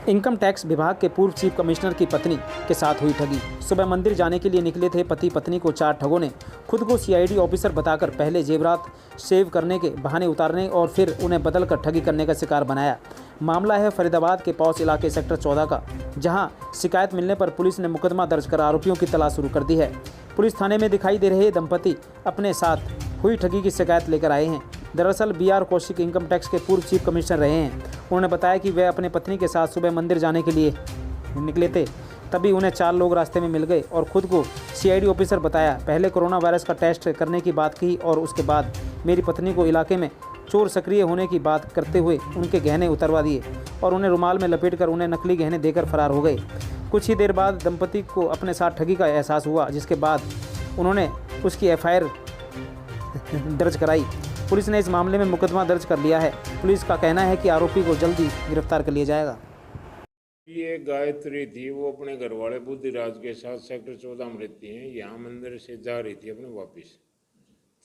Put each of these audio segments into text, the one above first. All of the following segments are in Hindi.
इनकम टैक्स विभाग के पूर्व चीफ कमिश्नर की पत्नी के साथ हुई ठगी। सुबह मंदिर जाने के लिए निकले थे पति पत्नी को 4 ठगों ने खुद को सीआईडी ऑफिसर बताकर पहले जेवरात सेव करने के बहाने उतारने और फिर उन्हें बदलकर ठगी करने का शिकार बनाया। मामला है फरीदाबाद के पौस इलाके सेक्टर 14 का, जहां शिकायत मिलने पर पुलिस ने मुकदमा दर्ज कर आरोपियों की तलाश शुरू कर दी है। पुलिस थाने में दिखाई दे रहे दंपति अपने साथ हुई ठगी की शिकायत लेकर आए हैं। दरअसल बीआर कौशिक इनकम टैक्स के पूर्व चीफ कमिश्नर रहे हैं। उन्होंने बताया कि वे अपने पत्नी के साथ सुबह मंदिर जाने के लिए निकले थे, तभी उन्हें 4 लोग रास्ते में मिल गए और खुद को सीआईडी ऑफिसर बताया। पहले कोरोना वायरस का टेस्ट करने की बात की और उसके बाद मेरी पत्नी को इलाके में चोर सक्रिय होने की बात करते हुए उनके गहने उतरवा दिए और उन्हें रुमाल में लपेटकर उन्हें नकली गहने देकर फरार हो गए। कुछ ही देर बाद दंपति को अपने साथ ठगी का एहसास हुआ, जिसके बाद उन्होंने उसकी एफआईआर दर्ज कराई। पुलिस ने इस मामले में मुकदमा दर्ज कर लिया है। पुलिस का कहना है कि आरोपी को जल्दी गिरफ्तार कर लिया जाएगा। ये गायत्री थी, वो अपने घर वाले बुद्धिराज के साथ सेक्टर 14 में रहती हैं। यहाँ मंदिर से जा रही थी अपने वापस,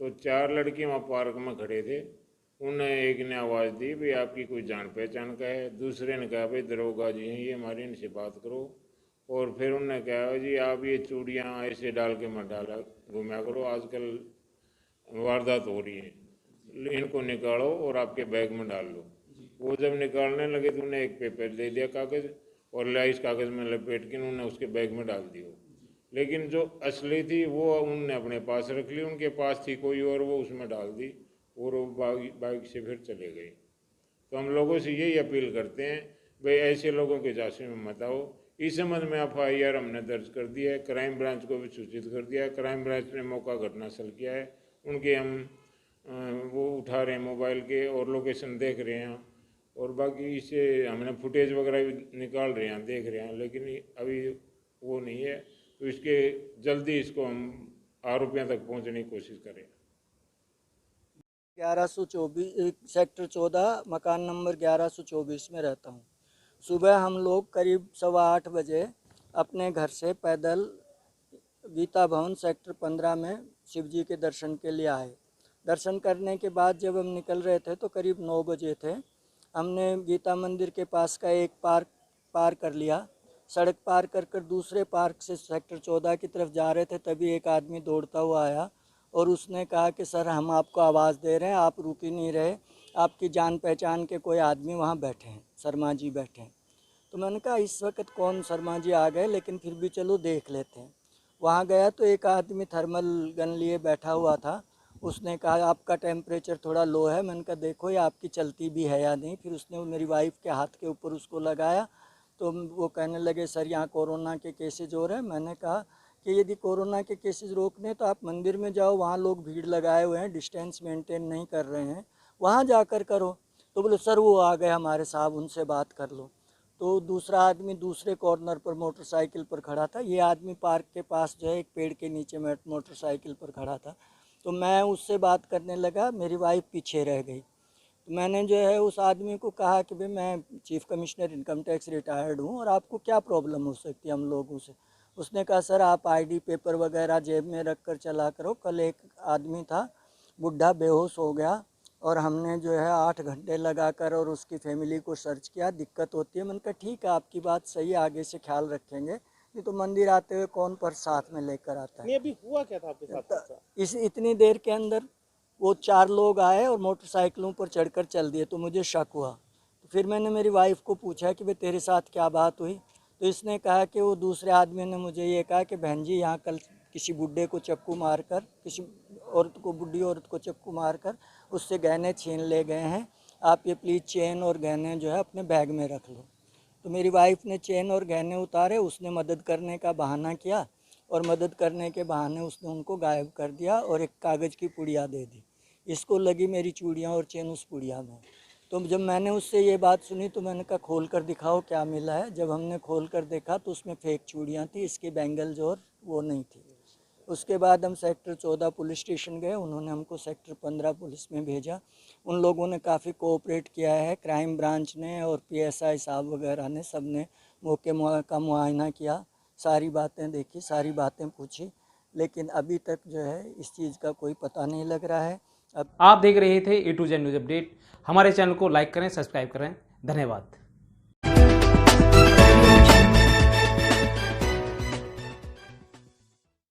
तो 4 लड़के वहाँ पार्क में खड़े थे। उन्हें एक ने आवाज़ दी, भाई आपकी कोई जान पहचान का है। दूसरे ने कहा, भाई दरोगा जी हैं ये हमारे, इनसे बात करो। और फिर उन्होंने कहा, जी आप ये चूड़ियाँ ऐसे डाल के मत डाला घूमा करो, आजकल वारदात हो रही है, इनको निकालो और आपके बैग में डाल लो। वो जब निकालने लगे तो उन्हें एक पेपर दे दिया कागज़, और ला इस कागज़ में लपेट के उन्होंने उसके बैग में डाल दिया। लेकिन जो असली थी वो उनने अपने पास रख ली, उनके पास थी कोई और, वो उसमें डाल दी और वो बाइक से फिर चले गए। तो हम लोगों से यही अपील करते हैं, भाई ऐसे लोगों के झांसे में मत आओ। इस संबंध में एफआईआर हमने दर्ज कर दिया है, क्राइम ब्रांच को भी सूचित कर दिया है। क्राइम ब्रांच ने मौका घटनास्थल किया है, उनके हम वो उठा रहे हैं मोबाइल के और लोकेशन देख रहे हैं, और बाकी इसे हमने फुटेज वगैरह भी निकाल रहे हैं, देख रहे हैं, लेकिन अभी वो नहीं है। तो इसके जल्दी इसको हम आरोपियों तक पहुंचने की कोशिश करें। 1124 सेक्टर 14 मकान नंबर 1124 में रहता हूँ। सुबह हम लोग करीब 8:15 बजे अपने घर से पैदल गीता भवन सेक्टर 15 में शिव जी के दर्शन के लिए आए। दर्शन करने के बाद जब हम निकल रहे थे तो करीब 9 बजे थे। हमने गीता मंदिर के पास का एक पार्क पार कर लिया। सड़क पार कर कर दूसरे पार्क से सेक्टर 14 की तरफ जा रहे थे, तभी एक आदमी दौड़ता हुआ आया और उसने कहा कि सर हम आपको आवाज़ दे रहे हैं, आप रुक ही नहीं रहे, आपकी जान पहचान के कोई आदमी वहाँ बैठे हैं, शर्मा जी बैठे हैं। तो मैंने कहा इस वक्त कौन शर्मा जी आ गए, लेकिन फिर भी चलो देख लेते हैं। वहाँ गया तो एक आदमी थर्मल गन लिए बैठा हुआ था। उसने कहा आपका टेम्परेचर थोड़ा लो है। मैंने कहा देखो ये आपकी चलती भी है या नहीं। फिर उसने मेरी वाइफ के हाथ के ऊपर उसको लगाया, तो वो कहने लगे सर यहाँ कोरोना के केसेज हो रहे हैं। मैंने कहा कि यदि कोरोना के केसेस रोकने तो आप मंदिर में जाओ, वहाँ लोग भीड़ लगाए हुए हैं, डिस्टेंस मेंटेन नहीं कर रहे हैं, वहाँ जाकर करो। तो बोले सर वो आ गए हमारे साहब, उनसे बात कर लो। तो दूसरा आदमी दूसरे कॉर्नर पर मोटरसाइकिल पर खड़ा था। ये आदमी पार्क के पास जो है एक पेड़ के नीचे मोटरसाइकिल पर खड़ा था। तो मैं उससे बात करने लगा, मेरी वाइफ पीछे रह गई। तो मैंने जो है उस आदमी को कहा कि भाई मैं chief commissioner income tax retired हूँ और आपको क्या प्रॉब्लम हो सकती है हम लोगों से। उसने कहा सर आप आईडी पेपर वगैरह जेब में रख कर चला करो। कल एक आदमी था बुढ़ा बेहोश हो गया और हमने जो है 8 घंटे लगाकर और उसकी फैमिली को सर्च किया, दिक्कत होती है। मैंने कहा ठीक है आपकी बात सही है, आगे से ख्याल रखेंगे, नहीं तो मंदिर आते हुए कौन पर साथ में लेकर आता है। नहीं अभी हुआ क्या था आपके साथ? इस इतनी देर के अंदर वो 4 लोग आए और मोटरसाइकिलों पर चढ़कर चल दिए, तो मुझे शक हुआ। तो फिर मैंने मेरी वाइफ को पूछा कि भाई तेरे साथ क्या बात हुई। तो इसने कहा कि वो दूसरे आदमी ने मुझे ये कहा कि बहन जी यहाँ कल किसी बुढ़े को चक्कू मारकर, किसी औरत को, बुढ़ी औरत को चक्कू मारकर उससे गहने छीन ले गए हैं, आप ये प्लीज़ चेन और गहने जो है अपने बैग में रख लो। तो मेरी वाइफ ने चेन और गहने उतारे, उसने मदद करने का बहाना किया और मदद करने के बहाने उसने उनको गायब कर दिया और एक कागज़ की पुड़िया दे दी। इसको लगी मेरी चूड़ियाँ और चेन उस पुड़िया में। तो जब मैंने उससे ये बात सुनी तो मैंने कहा खोल कर दिखाओ क्या मिला है। जब हमने खोल कर देखा तो उसमें फेक चूड़ियाँ थी, इसकी बैंगल्स और वो नहीं थी। उसके बाद हम सेक्टर 14 पुलिस स्टेशन गए, उन्होंने हमको सेक्टर 15 पुलिस में भेजा। उन लोगों ने काफ़ी कोऑपरेट किया है, क्राइम ब्रांच ने और पीएसआई साहब वगैरह ने, सब ने मौके का मुआयना किया, सारी बातें देखी, सारी बातें पूछी, लेकिन अभी तक जो है इस चीज़ का कोई पता नहीं लग रहा है। अब आप देख रहे थे A to Z news update. हमारे चैनल को लाइक करें, सब्सक्राइब करें। धन्यवाद।